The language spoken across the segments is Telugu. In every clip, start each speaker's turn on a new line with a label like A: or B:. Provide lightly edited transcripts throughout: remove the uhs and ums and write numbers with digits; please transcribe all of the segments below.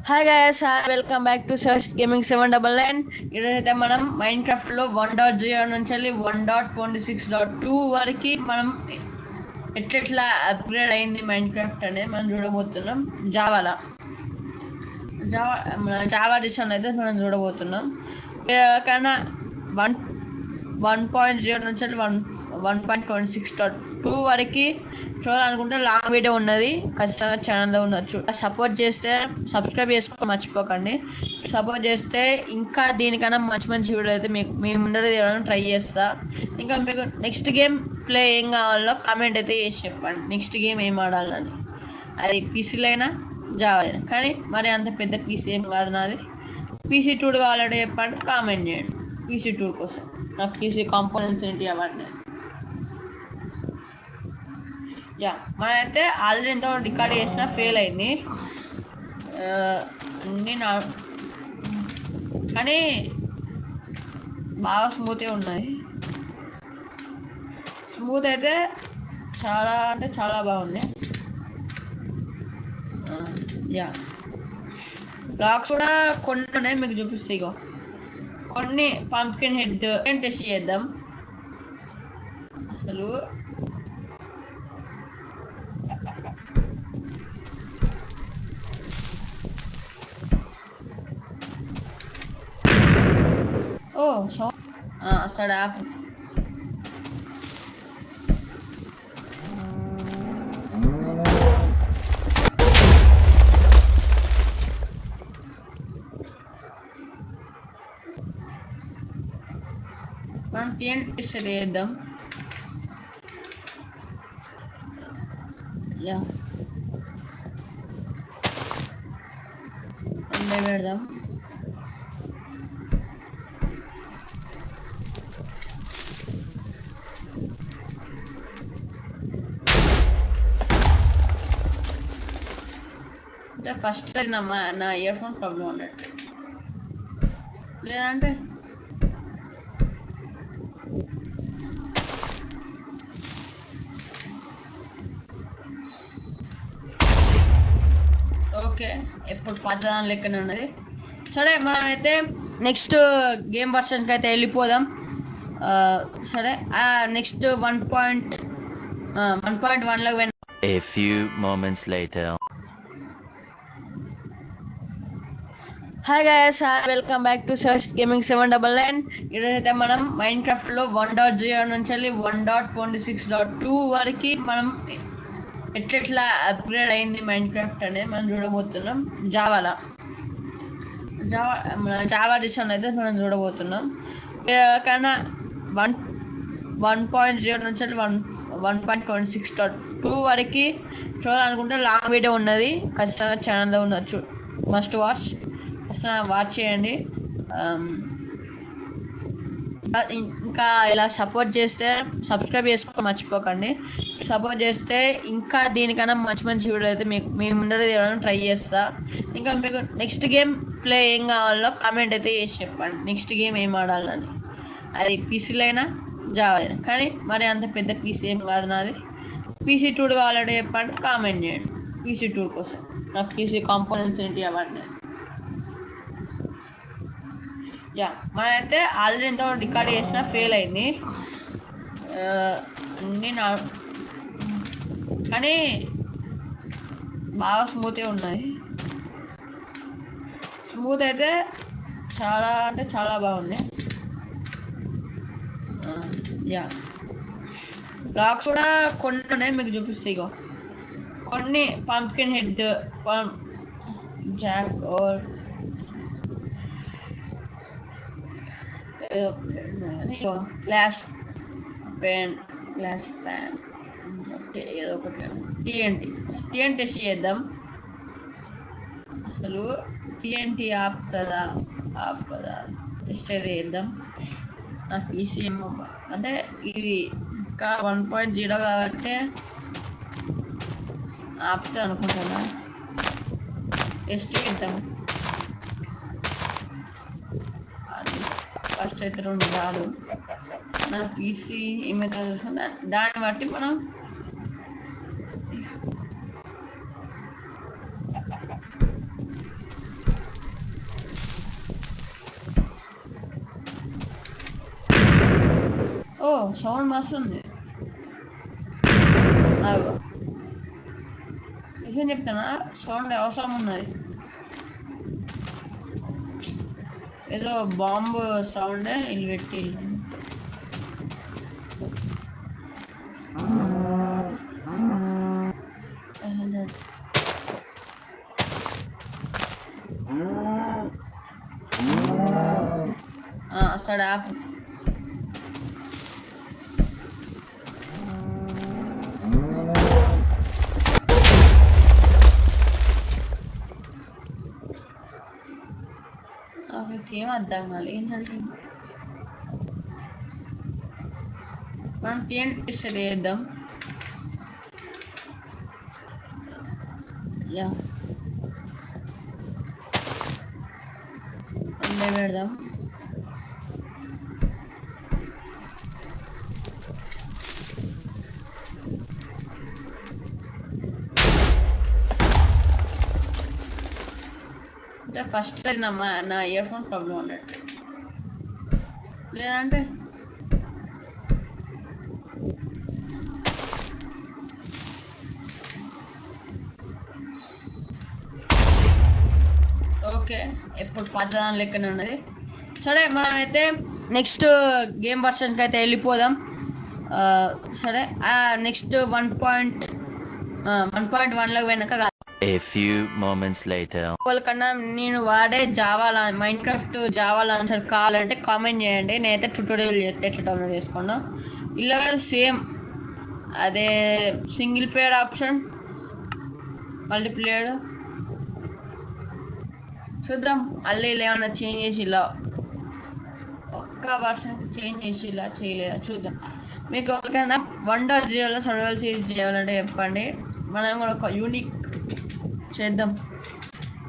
A: Hi guys, welcome back to search gaming 799. ఈరోజైతే మనం మైండ్ క్రాఫ్ట్ లో 1.0 నుంచి 1.26.2 వరకు మనం ఎట్లా అప్గ్రేడ్ అయింది మైండ్ క్రాఫ్ట్ అనేది మనం చూడబోతున్నాం. జావా ఎడిషన్ అయితే మనం చూడబోతున్నాం. కానీ 1.0 నుంచి 1.26.2 వరకు చూడాలనుకుంటే లాంగ్ వీడియో ఉన్నది, ఖచ్చితంగా ఛానల్లో ఉండొచ్చు. సపోర్ట్ చేస్తే సబ్స్క్రైబ్ చేసుకో మర్చిపోకండి. సపోర్ట్ చేస్తే ఇంకా దీనికన్నా మంచి వీడియో అయితే మీ ముందర తీయడానికి ట్రై చేస్తా. ఇంకా మీకు నెక్స్ట్ గేమ్ ప్లే ఏం కావాలో కామెంట్ అయితే చేసి చెప్పండి. నెక్స్ట్ గేమ్ ఏం ఆడాలని, అది పీసీలో అయినా జావా అయినా. కానీ మరి అంత పెద్ద పీసీ ఏం కాదు నాది. పీసీ టూర్ కావాలంటే చెప్పండి, కామెంట్ చేయండి. పీసీ టూర్ కోసం నా పీసీ కాంపోనెంట్స్ ఏంటి అవన్నీ. మనమైతే ఆల్రెడీ ఎంతో రికార్డ్ చేసినా ఫెయిల్ అయింది అన్నీ కానీ బాగా స్మూత్గా ఉన్నాయి. స్మూత్ అయితే చాలా అంటే చాలా బాగుంది. బ్లాక్స్ కూడా కొన్ని ఉన్నాయి, మీకు చూపిస్తాయి. ఇగో కొన్ని పంప్కిన్ హెడ్ టెస్ట్ చేద్దాం. అసలు అక్కడ యాప్ మనం TNT చేద్దాం. పెడదాం. అంటే ఫస్ట్ నా ఇయర్ ఫోన్ ప్రాబ్లం ఉన్నట్టు, లేదంటే ఓకే. ఎప్పుడు పాతదాని లెక్కనే ఉన్నది. సరే, మనమైతే నెక్స్ట్ గేమ్ వర్షన్కి అయితే వెళ్ళిపోదాం. సరే, నెక్స్ట్ 1.1లోకి వెళ్ళి
B: A few moments later.
A: Hi guys, welcome back to search gaming 799. ఈరోజైతే మనం మైండ్ క్రాఫ్ట్ లో 1.0 నుంచి 1.26.2 వరకు మనం ఎట్లా అప్గ్రేడ్ అయింది మైండ్ క్రాఫ్ట్ అనేది మనం చూడబోతున్నాం. జావా ఎడిషన్ అయితే మనం చూడబోతున్నాం. కానీ 1.0 నుంచి 1.26.2 వరకు చూడాలనుకుంటే లాంగ్ వీడియో ఉన్నది, ఖచ్చితంగా ఛానల్లో ఉండొచ్చు. మస్ట్ వాచ్ చేయండి. ఇంకా ఇలా సపోర్ట్ చేస్తే సబ్స్క్రైబ్ చేసుకో మర్చిపోకండి. సపోర్ట్ చేస్తే ఇంకా దీనికన్నా మంచి వీడియో అయితే మీ ముందర తీయడానికి ట్రై చేస్తా. ఇంకా మీకు నెక్స్ట్ గేమ్ ప్లే ఏం కావాలో కామెంట్ అయితే చేసి చెప్పండి. నెక్స్ట్ గేమ్ ఏం ఆడాలని, అది పీసీలో అయినా జావా అయినా. కానీ మరి అంత పెద్ద పీసీ ఏం కాదు నాది. పీసీ టూర్ కావాలంటే చెప్పండి, కామెంట్ చేయండి. పీసీ టూర్ కోసం నా పీసీ కాంపోనెంట్స్ ఏంటి అవన్నీ. మనమైతే ఆల్రెడీ ఎంతో రికార్డ్ చేసినా ఫెయిల్ అయింది అన్నీ కానీ బాగా స్మూత్గా ఉన్నాయి. స్మూత్ అయితే చాలా అంటే చాలా బాగుంది. బ్లాక్స్ కూడా కొన్ని ఉన్నాయి, మీకు చూపిస్తాయి. ఇగో కొన్ని pumpkin head, jack or glass pane okay, ఏదో ఒకటి. TNT టెస్ట్ చేద్దాం. అసలు TNT ఆపుతుందా టెస్ట్ అయితే చేద్దాం. నా పీసీ ఏమో అంటే ఇది ఇంకా 1.0 కాబట్టి ఆపుతా అనుకుంటున్నా. టెస్ట్ చేద్దాం. ఫస్ట్ అయితే 2 రాడు. నా పీసీ ఏమైతే చూసుకుంటే దాన్ని బట్టి మనం ఓ సౌండ్ మస్తు ఉంది. నిజం చెప్తానా, సౌండ్ అవసరం ఉన్నది. ఏదో బాంబు సౌండ్ ఇల్లు పెట్టి అక్కడ ఆపు. ఏం అర్థం కాదు ఏంటంటే మనం TNT చేద్దాం. యా పెడదాం. అంటే ఫస్ట్ నా ఇయర్ ఫోన్ ప్రాబ్లం అన్నట్టు, లేదంటే ఓకే ఎప్పుడు పాతదాని లెక్కనే ఉన్నది. సరే మనమైతే నెక్స్ట్ గేమ్ వర్షన్కి అయితే వెళ్ళిపోదాం. సరే నెక్స్ట్ 1.1లోకి వెనక
B: A few moments later.
A: వాళ్ళకన్నా నేను వాడే మైన్క్రాఫ్ట్ జావా లాంచర్ కావాలంటే కామెంట్ చేయండి. నేనైతే ట్యూటోరియల్ చేస్తే ఎట్లా డౌన్లోడ్ చేసుకున్నా. ఇలా సేమ్ అదే సింగిల్ ప్లేయర్ ఆప్షన్, మల్టీప్లేయర్ చూద్దాం. అల్లి ఏమన్నా చేంజ్ చేసి ఇలా ఒక్క వర్షన్ చేంజ్ చేసి ఇలా చేయలేదా చూద్దాం. మీకు ఒకరికైనా 1.0లో సర్వైవల్ సీరీస్ చేయాలంటే చెప్పండి, మనం కూడా ఒక యూనిక్ చేద్దాం.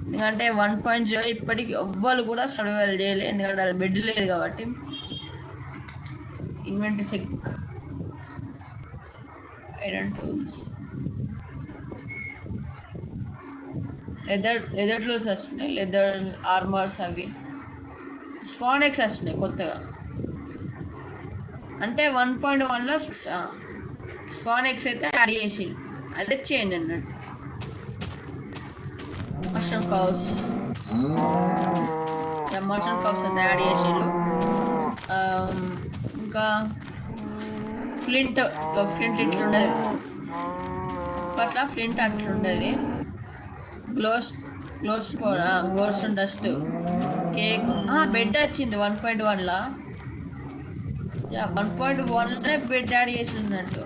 A: ఎందుకంటే 1.0 ఇప్పటికి ఎవ్వరు కూడా సర్వైవల్ చేయలేదు, ఎందుకంటే అది బెడ్ లేదు కాబట్టి. Inventory check, iron tools, leather tools వచ్చినాయి, లెదర్ ఆర్మర్స్, అవి స్పాన్ ఎక్స్ వచ్చినాయి కొత్తగా. అంటే 1.1లో స్పాన్ ఎక్స్ అయితే యాడ్ చేసి అదే చేంజ్ అన్నట్టు. మష్రూమ్ కౌస్ అయితే యాడ్ చేసిండు. ఇంకా ఫ్లింట్ ఇట్లుండేది అప్పట్లో, ఫ్లింట్ అట్లుండేది. గ్లోస్ డస్ట్, కేక్, బెడ్ వచ్చింది 1.1లో. 1.1లోనే బెడ్ యాడ్ చేసినట్టు.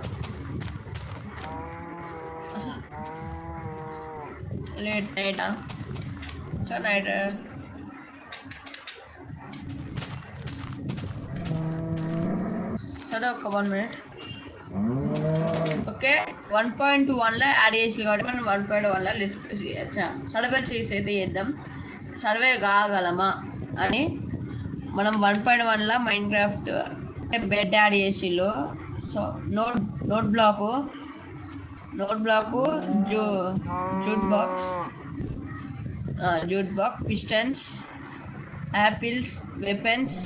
A: లేట్ నైటా నైట్ సరే ఒక 1 minute. ఓకే 1.1లో యాడ్ చేసి కాబట్టి మనం 1.1లో డిస్కస్ చేయొచ్చా. సర్వైవల్ సీరీస్ అయితే చేద్దాం. సర్వే కాగలమా అని మనం 1.1లో మైన్క్రాఫ్ట్ బెడ్ యాడ్ చేసిళ్ళు. So note block, jukebox, pistons, apples, weapons.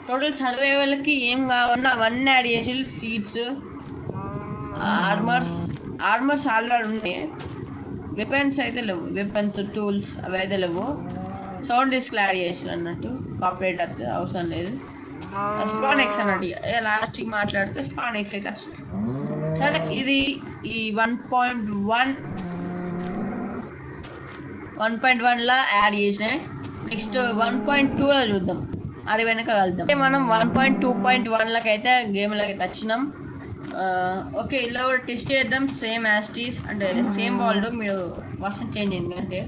A: Total సర్వైవల్కి ఏం కావాలన్నా అవన్నీ యాడ్ చేసి సీడ్స్, ఆర్మర్స్ ఆల్రెడీ ఉన్నాయి. వెపన్స్ అయితే లేవు, వెపన్స్ టూల్స్ అవి అయితే లేవు. సౌండ్ డిస్క్ యాడ్ చేసి అన్నట్టు, కాపరేట్ అయితే అవసరం లేదు. స్పాన్ ఎక్స్ అన్నట్టు లాస్ట్కి మాట్లాడితే స్పాన్ ఎక్స్ అయితే వస్తుంది. సరే ఇది ఈ 1.1లో యాడ్ చేసినాయి. నెక్స్ట్ 1.2లో చూద్దాం, అది వెనక వెళ్దాం. మనం 1.2.1లోకి అయితే గేమ్లోకి అయితే వచ్చినాం. ఓకే ఇలా కూడా టెస్ట్ చేద్దాం. సేమ్ యాస్టీస్ అంటే సేమ్ వరల్డ్, మీరు వర్షన్ చేంజ్ అయింది అంతే.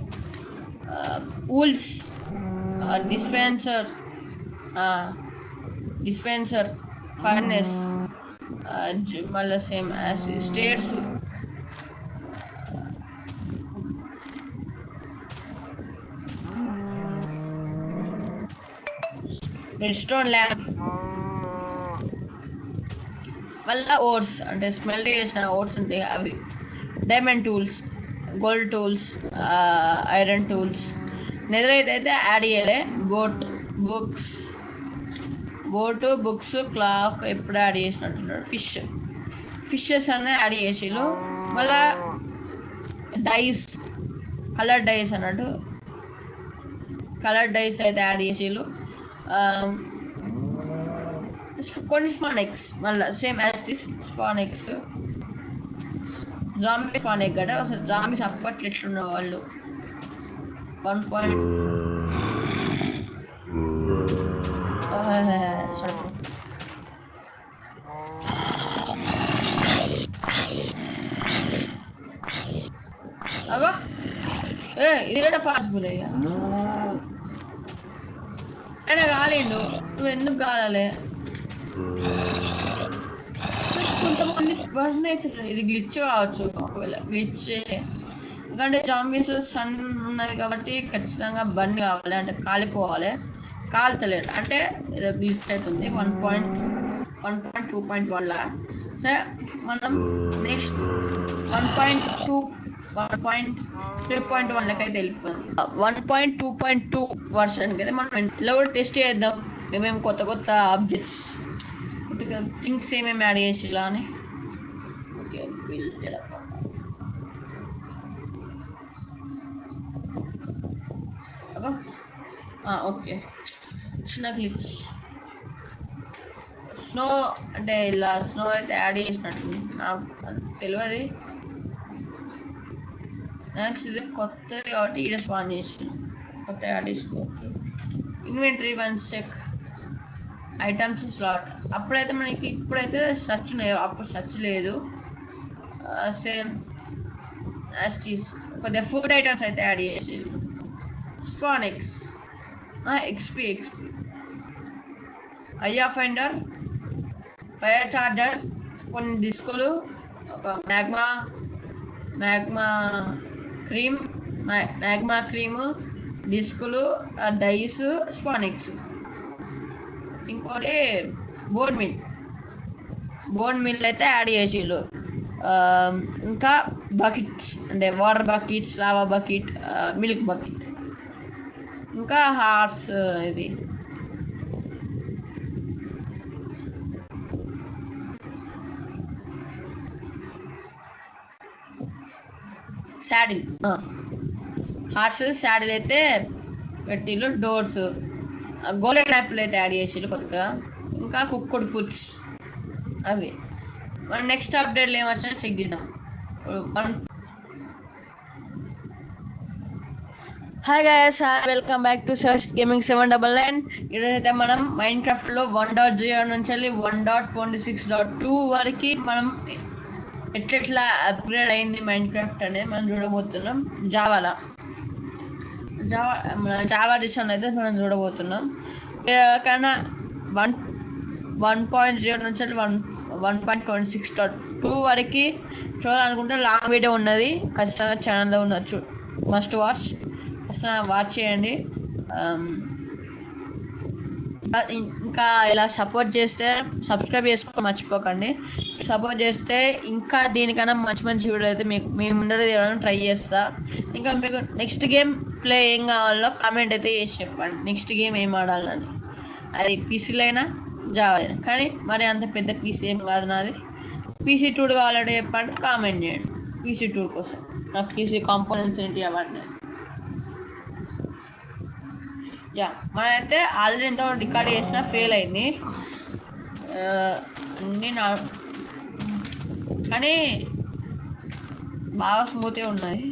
A: ఊల్స్, డిస్పెన్సర్, ఫర్నెస్, మళ్ళీ సేమ్ స్టేట్స్, రెడ్స్టోన్ ల్యాంప్, మళ్ళీ ఓట్స్ అంటే స్మెల్ చేసిన ఓట్స్ ఉంటాయి అవి, diamond tools, gold tools, iron tools. నెదరైతే యాడ్ చేయలే. బుక్స్, బోటు, బుక్స్, క్లాక్ ఎప్పుడు యాడ్ చేసినట్టున్నాడు. ఫిషెస్ అనే యాడ్ చేసిళ్ళు. మళ్ళా డైస్, కలర్ డైస్ అన్నట్టు, కలర్ డైస్ అయితే యాడ్ చేసిళ్ళు. కొన్ని స్పాన్ ఎగ్స్, మళ్ళీ same as spawn eggs. Zombie spawn egg అంటే అసలు జాంబీస్ అప్పట్లో ఎట్లున్న వాళ్ళు 1. అగో ఇది కూడా పాసిబుల్ అయ్యా. ఆయన కాలేండు, నువ్వు ఎందుకు కాలే? కొంతమంది ఇది గ్లిచ్ కావచ్చు, ఒకవేళ గ్లిచ్. ఎందుకంటే జాంబీస్ సన్ ఉన్నది కాబట్టి ఖచ్చితంగా బర్న్ కావాలి, అంటే కాలిపోవాలి. కాలుతలేడు అంటే ఏదో గ్లిచ్ అవుతుంది. 1.2.1లా. సరే మనం నెక్స్ట్ 1.3.1 అయితే వెళ్ళిపోయాం. 1.2.2 వర్షన్కి అయితే మనం ఇలా కూడా టెస్ట్ చేద్దాం. ఏమేమి కొత్త కొత్త ఆబ్జెక్ట్స్, థింగ్స్ ఏమేమి యాడ్ చేసి ఇలా అని. ఓకే, ఓకే, చిన్న గ్లిచ్. స్నో అంటే ఇలా స్నో అయితే యాడ్ చేసినట్టు నాకు తెలియదు. నెక్స్ట్ ఇది కొత్తది కాబట్టి ఈడ స్పాన్ చేసి కొత్త యాడ్ చేసుకోవచ్చు. Inventory once check, items slot. అప్పుడైతే మనకి ఇప్పుడైతే సర్చ్ ఉన్నాయి, అప్పుడు సర్చ్ లేదు. సేమ్ యాస్టీస్ కొద్దిగా ఫుడ్ ఐటమ్స్ అయితే యాడ్ చేసి. స్పాన్ ఎగ్స్, ఎక్స్పీ అయ్యా ఫైండర్, ఫైర్ చార్జర్, కొన్ని డిస్కులు, ఒక మ్యాగ్మా క్రీమ్, డిస్కులు, డైస్, స్పాన్ ఎగ్స్. ఇంకోటి బోన్ మిల్ అయితే యాడ్ చేసిళ్ళు. ఇంకా బకెట్స్ అంటే water buckets, lava bucket, milk bucket, ఇంకా హార్స్, ఇది శాడిల్, హార్స్ శాడిల్ అయితే పెట్టిళ్ళు. డోర్స్, గోల్డెన్ యాపిల్ అయితే యాడ్ చేసిళ్ళు కొత్తగా. ఇంకా కుక్డ్ ఫుడ్స్ అవి. మన నెక్స్ట్ అప్డేట్లు ఏమొచ్చినా చెక్ చేద్దాం. Hi guys, welcome back to search gaming 799. ఈరోజైతే మనం మైన్క్రాఫ్ట్లో 1.0 నుంచి 1.26.2 వరకు మనం ఎట్లా అప్గ్రేడ్ అయింది మైన్క్రాఫ్ట్ అనేది మనం చూడబోతున్నాం. జావా ఎడిషన్ అయితే మనం చూడబోతున్నాం. కానీ 1.0 నుంచి 1.26.2 వరకు చూడాలనుకుంటే లాంగ్ వీడియో ఉన్నది, ఖచ్చితంగా ఛానల్లో ఉండొచ్చు. మస్ట్ వాచ్, వాచ్ చేయండి. ఇంకా ఇలా సపోర్ట్ చేస్తే సబ్స్క్రైబ్ చేసుకో మర్చిపోకండి. సపోర్ట్ చేస్తే ఇంకా దీనికన్నా మంచి వీడియో అయితే మీ ముందర తీయడానికి ట్రై చేస్తా. ఇంకా మీకు నెక్స్ట్ గేమ్ ప్లే ఏం కావాలో కామెంట్ అయితే చేసి చెప్పండి. నెక్స్ట్ గేమ్ ఏం ఆడాలని, అది పీసీలో అయినా జావా అయినా. కానీ మరి అంత పెద్ద పీసీ ఏం కాదు నాది. పీసీ టూర్ కావాలంటే చెప్పండి, కామెంట్ చేయండి. పీసీ టూర్ కోసం నాకు పీసీ కాంపోనెంట్స్ ఏంటి అవన్నీ. మనమైతే ఆల్రెడీ ఎంత రికార్డ్ చేసినా ఫెయిల్ అయింది అన్నీ కానీ బాగా స్మూత్గా ఉన్నాయి.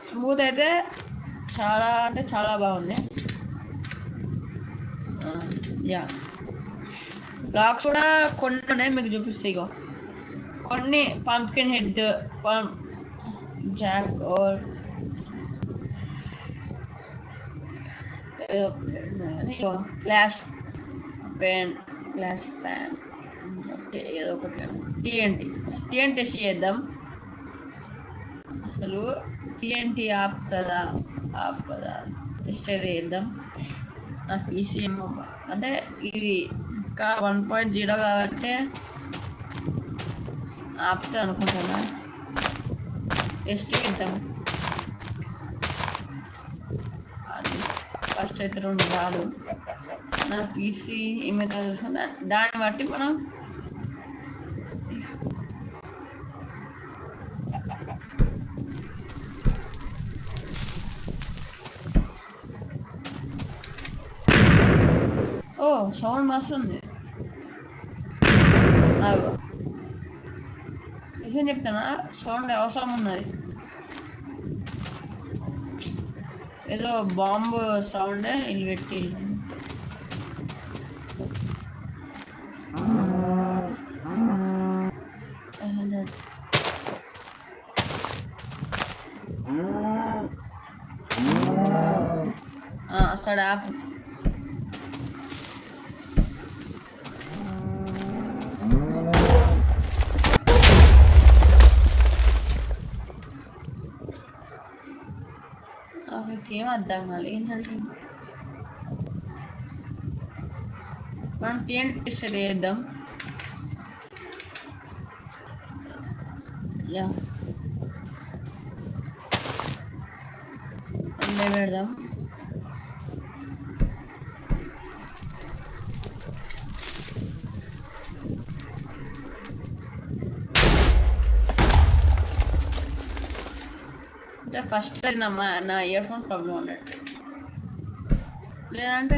A: స్మూత్ అయితే చాలా అంటే చాలా బాగుంది. బ్లాక్స్ కూడా కొన్ని ఉన్నాయి, మీకు చూపిస్తాయి. ఇగో కొన్ని pumpkin head, jack or glass pane ఏదో ఒకటి. టీఎన్టీ టెస్ట్ చేద్దాం. అసలు టీఎన్టీ ఆపుతుందా టెస్ట్ అయితే చేద్దాం. నా పీసీ ఏమో అంటే ఇది ఇంకా 1.0 కాబట్టి ఆపుతా అనుకుంటున్నా. టెస్ట్ చేద్దాం. ఫస్ట్ అయితే 2 రాడు. నా పీసీ ఏమైతే తెలుస్తుందో దాన్ని బట్టి మనం ఓ సౌండ్ మస్తు ఉంది. నిజం చెప్తానా, సౌండ్ అవసరం ఉన్నది. ఏదో బాంబు సౌండ్ ఇల్లు పెట్టి అక్కడ ఆపు. ఏం అర్థం కాదు ఏంటంటే మనం TNT చేద్దాం. యా పెడదాం. ఫస్ట్ నా ఇయర్ ఫోన్ ప్రాబ్లం ఉన్నట్టు లేదంటే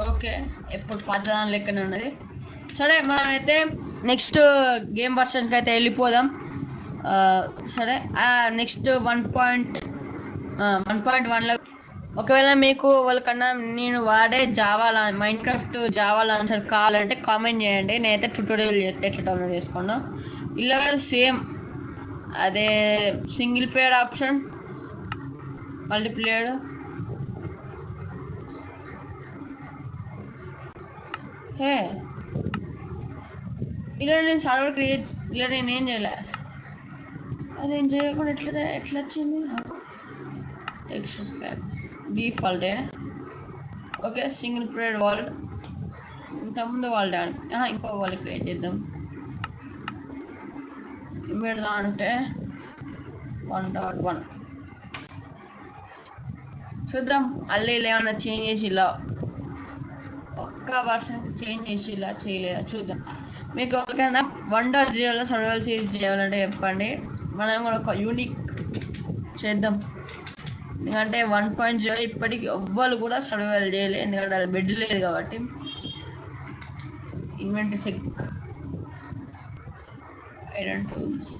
A: ఓకే ఎప్పుడు పాతదాని లెక్కనే ఉన్నది. సరే మనమైతే నెక్స్ట్ గేమ్ వర్షన్కి అయితే వెళ్ళిపోదాం. సరే నెక్స్ట్ 1.1లో ఒకవేళ మీకు వాళ్ళకన్నా నేను వాడే మైన్క్రాఫ్ట్ జావా లాంచర్ కావాలంటే కామెంట్ చేయండి. నేనైతే ట్యూటోరియల్ చేస్తే ఎట్లా డౌన్లోడ్ చేసుకున్నా. ఇలా సేమ్ అదే సింగిల్ ప్లేయర్ ఆప్షన్, మల్టీప్లేయర్, ఇలా నేను సర్వర్ క్రియేట్ ఇలా నేనేం చేయలే. అది ఏం చేయకుండా ఎట్లా వచ్చింది texture packs default. Okay single player world ఇంతకుముందు వాళ్ళు ఇంకో వాళ్ళు క్రియేట్ చేద్దాం. ఏం పెడదాం అంటే 1.1 చూద్దాం. అల్లి ఏమన్నా చేంజ్ చేసి ఇలా ఒక్క వర్షన్ చేంజ్ చేసి ఇలా చేయలేదా చూద్దాం. మీకు ఒకరికైనా 1.0లో సర్వైవల్ సిరీస్ చేయాలంటే చెప్పండి, మనం కూడా ఒక యూనిక్ చేద్దాం. ఎందుకంటే 1.0 ఇప్పటికి ఎవ్వరు కూడా సర్వైవల్ చేయలేదు, ఎందుకంటే అది బెడ్ లేదు కాబట్టి. Inventory check, iron tools,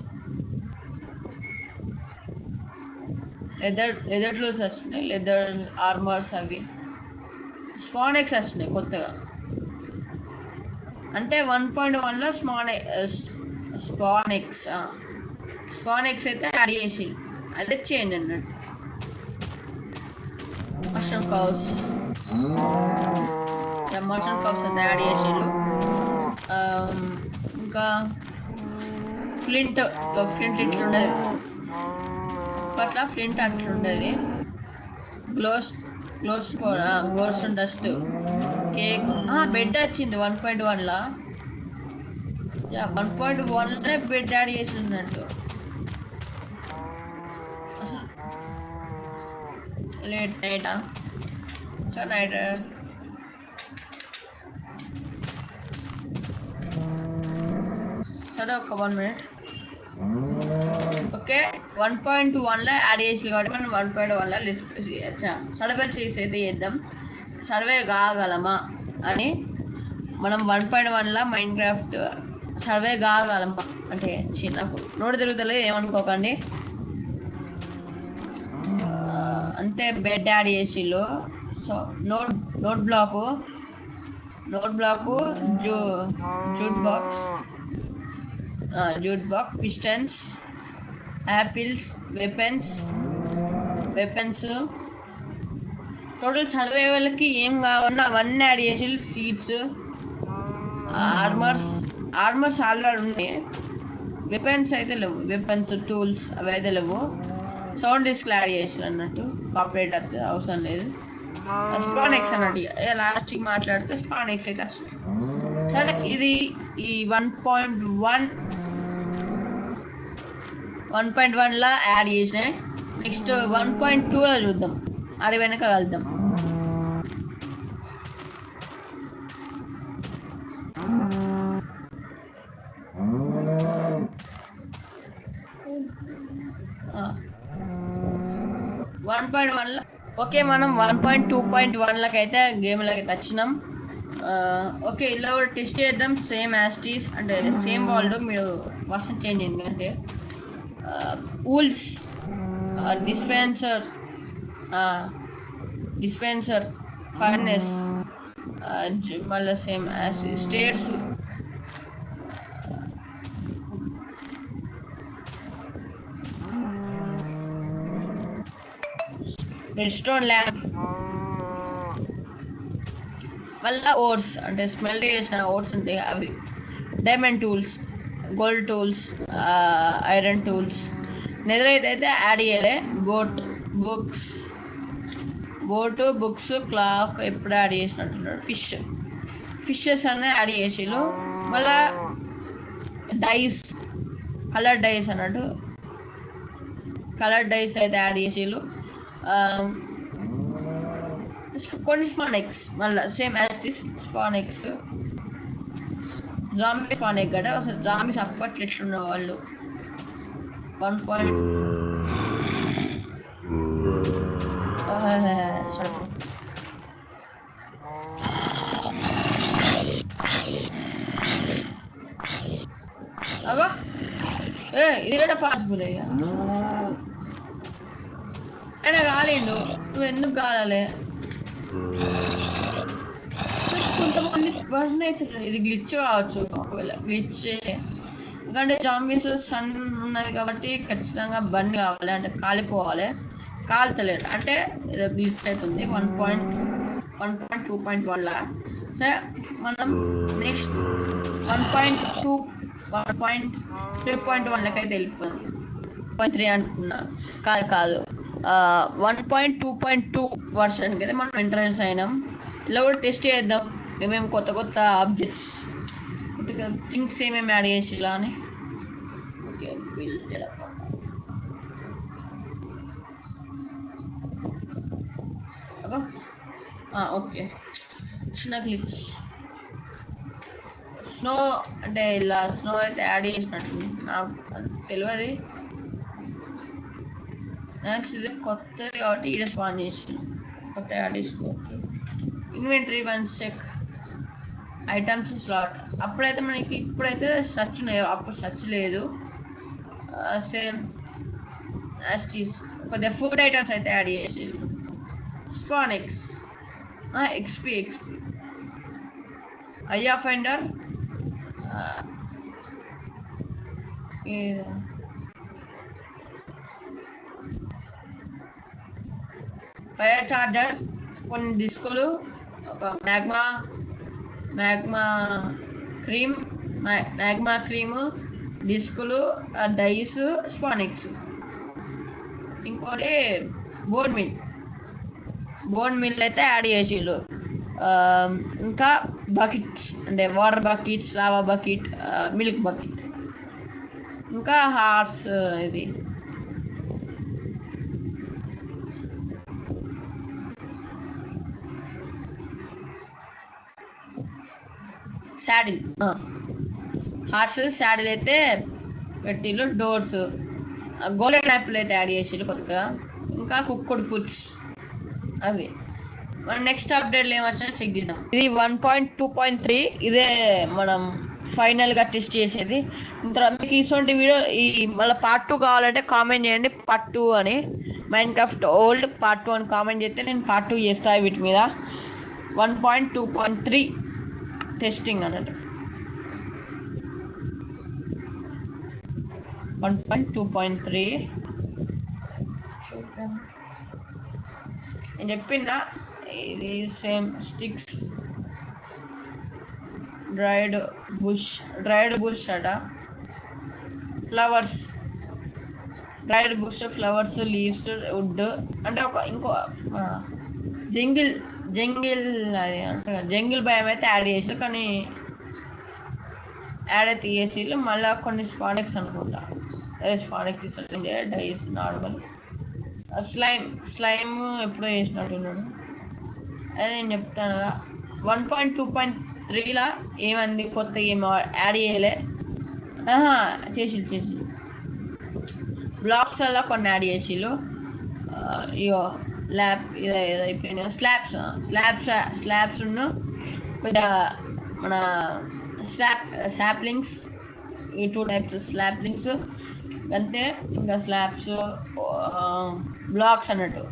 A: leather tools వచ్చినాయి, లెదర్ ఆర్మర్స్, అవి స్పానెక్స్ వచ్చినాయి కొత్తగా. అంటే 1.1లో స్పానెక్స్ అయితే యాడ్ చేసి అదే చేంజ్ అన్నట్టు. మష్రూమ్ కౌస్ అయితే యాడ్ చేసిండు. ఇంకా ఫ్లింట్ ఇట్లుండేది అప్పట్లో, ఫ్లింట్ అట్లుండేది. గ్లోస్ డస్ట్, కేక్, బెడ్ వచ్చింది 1.1లో. 1.1లోనే బెడ్ యాడ్ చేసినట్టు. లేట్ నైటా నైట్ సరే ఒక 1 minute. ఓకే 1.1లో యాడ్ చేసి కాబట్టి మనం 1.1లో డిస్కస్ చేయొచ్చా. సర్వైవల్ సిరీస్ అయితే చేద్దాం. సర్వే కాగలమా అని మనం 1.1లో మైన్క్రాఫ్ట్ సర్వే కాగలమా అంటే చిన్నప్పుడు నోటి తిరుగుతలేదు, ఏమనుకోకండి. అంతే బెడ్ యాడ్ చేసిళ్ళు. So note block, jukebox, pistons, apples, weapons. Total సర్వైవల్కి ఏం కావాలన్నా అవన్నీ యాడ్ చేసి సీడ్స్, ఆర్మర్స్ ఆల్రెడీ ఉన్నాయి. వెపన్స్ అయితే లేవు, వెపన్స్ టూల్స్ అవి అయితే లేవు. సౌండ్ డిస్క్ యాడ్ చేసారు అన్నట్టు, కాపరేట్ అయితే అవసరం లేదు. స్పానెక్స్ అన్నట్టు లాస్ట్కి మాట్లాడితే స్పానెక్స్ అయితే వస్తుంది. సరే ఇది ఈ 1.1 1.1లా యాడ్ చేసినాయి. నెక్స్ట్ 1.2లో చూద్దాం, అది వెనక వెళ్దాం. ఓకే, మనం 1.2.1 అయితే గేమ్లకి వచ్చినాం. ఓకే, ఇలా కూడా టెస్ట్ చేద్దాం. సేమ్ యాస్టీస్ అంటే సేమ్ వరల్డ్, మీరు వర్షన్ చేంజ్ అయింది అంతే. ఊల్స్ డిస్పెన్సర్ ఫైర్నెస్ మళ్ళీ సేమ్ స్టేట్స్. రెడ్స్టోన్ ల్యాంప్, మళ్ళీ ఓట్స్ అంటే స్మెల్ చేసిన ఓట్స్ ఉంటాయి అవి. Diamond tools, gold tools, iron tools. నెదరైతే అయితే యాడ్ చేయలే. బుక్స్ క్లాక్ ఎప్పుడు యాడ్ చేసినట్టున్నాడు. ఫిషెస్ అనే యాడ్ చేసిళ్ళు. మళ్ళా డైస్, కలర్ డైస్ అన్నట్టు, కలర్ డైస్ అయితే యాడ్ చేసిళ్ళు. కొన్ని స్పానెక్స్ మళ్ళీ సేమ్ యాస్టిస్ స్పానెక్స్. జాంబీ స్పానెక్ కదా, అసలు జాంబీస్ అప్పట్లో ఎట్లున్న వాళ్ళు. 1. అగో ఇది కూడా పాసిబుల్ అయ్యా. ఆయన కాలేండు, నువ్వు ఎందుకు కాలే? కొంతమంది బర్న్ అవుతుంటారు. ఇది గ్లిచ్ కావచ్చు, ఒకవేళ గ్లిచ్. ఎందుకంటే జాంబీస్ సన్ ఉన్నది కాబట్టి ఖచ్చితంగా బర్న్ కావాలి, అంటే కాలిపోవాలి. కాలుతలేడు అంటే ఏదో గ్లిచ్ అవుతుంది. 1.2.1లా. సరే, మనం నెక్స్ట్ 1.3.1 అయితే వెళ్ళిపోయాం. 1.3 అనుకున్నా, కాదు 1.2.2 వర్షన్కి అయితే మనం ఎంట్రన్స్ అయినాం. ఇలా కూడా టెస్ట్ చేద్దాం మేమేం కొత్త ఆబ్జెక్ట్స్, థింగ్స్ ఏమేమి యాడ్ చేసి ఇలా అని. ఓకే, ఓకే, చిన్న గ్లిచ్. స్నో అంటే ఇలా స్నో అయితే యాడ్ చేసినట్టు నాకు తెలియదు. నెక్స్ట్ ఇది కొత్తది కాబట్టి ఈడ స్పాన్ చేసి కొత్త యాడ్ చేసుకోవచ్చు. Inventory once check, items slot. అప్పుడైతే మనకి ఇప్పుడైతే సర్చ్ ఉన్నాయి, అప్పుడు సర్చ్ లేదు. సేమ్ యాస్టీస్. కొద్దిగా ఫుడ్ ఐటమ్స్ అయితే యాడ్ చేసి. స్పానెక్స్, ఎక్స్పీ అయ్యా ఫైండర్, ఫైర్ చార్జర్, కొన్ని డిస్కులు, ఒక మ్యాగ్మా క్రీమ్, డిస్కులు, డైస్, స్పానిక్స్. ఇంకోటి బోన్ మిల్ అయితే యాడ్ చేసిళ్ళు. ఇంకా బకెట్స్ అంటే water buckets, lava bucket, milk bucket, ఇంకా హార్స్. ఇది శాడిల్, శాడిల్ అయితే పెట్టిళ్ళు. డోర్స్, గోల్డెన్ యాపిల్ అయితే యాడ్ చేసిళ్ళు కొత్తగా. ఇంకా కుక్డ్ ఫుడ్స్ అవి. మనం నెక్స్ట్ అప్డేట్లు ఏమొచ్చినా చెక్ చేద్దాం. ఇది 1.2.3, ఇదే మనం ఫైనల్గా టెస్ట్ చేసేది. మీకు ఇటువంటి వీడియో మళ్ళీ పార్ట్ 2 కావాలంటే కామెంట్ చేయండి, పార్ట్ 2 అని. మైన్క్రాఫ్ట్ ఓల్డ్ పార్ట్ 2 అని కామెంట్ చేస్తే నేను పార్ట్ 2 చేస్తాను వీటి మీద. 1.2.3 టెస్టింగ్ అన్నట్టు. 1.2.3 చూద్దాం. నేను చెప్పిన ఇది సేమ్ స్టిక్స్, డ్రైడ్ బుష్ అట, ఫ్లవర్స్, లీవ్స్, వుడ్. అంటే ఇంకో జంగిల్ అది అంటారు, జంగిల్ భయం అయితే యాడ్ చేసి, కానీ యాడ్ అయితే చేసి మళ్ళీ కొన్ని స్పానెక్స్ అనుకుంటా. Forex dice normal. స్లైమ్ ఎప్పుడో చేసినట్టున్నాడు. అదే నేను చెప్తాను 1.2.3లా ఏమంది కొత్త ఏం యాడ్ చేయలే. చేసి బ్లాక్స్ అలా కొన్ని యాడ్ చేసిళ్ళు. ఇగో ల్యాబ్ ఇదో అయిపోయింది. స్లాబ్స్ కొద్దిగా మన సాప్లింగ్స్, ఈ 2 టైప్స్ స్లాప్లింగ్స్ అంతే. ఇంకా స్లాబ్స్, బ్లాక్స్ అన్నట్టు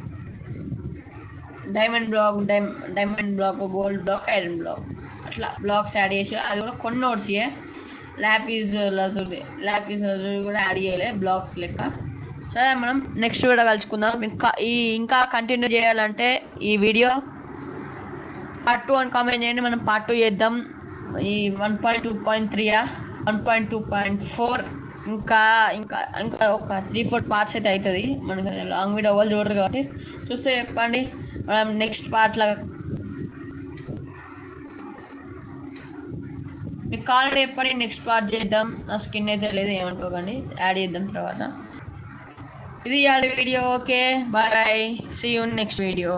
A: diamond block, gold block, iron block, అట్లా బ్లాక్స్ యాడ్ చేసి అది కూడా కొన్ని నోట్స్ ల్యాపీస్ లజూరి కూడా యాడ్ చేయలే బ్లాక్స్ లెక్క. సరే మనం నెక్స్ట్ వీడియో కలుసుకుందాం. ఇంకా కంటిన్యూ చేయాలంటే ఈ వీడియో పార్ట్ 2 అని కామెంట్ చేయండి. మనం పార్ట్ 2 చేద్దాం. ఈ 1.2.3 1.2.4 ఇంకా ఒక 3-4 పార్ట్స్ అయితే అవుతుంది. మనకి లాంగ్ వీడియో వాళ్ళు చూడరు కాబట్టి చూస్తే చెప్పండి. మనం నెక్స్ట్ పార్ట్లో మీకు కావాలంటే చెప్పండి, నెక్స్ట్ పార్ట్ చేద్దాం. నా స్కిన్ అయితే లేదు, ఏమనుకోకండి, యాడ్ చేద్దాం తర్వాత. ఇది video. Okay, bye, see you next video.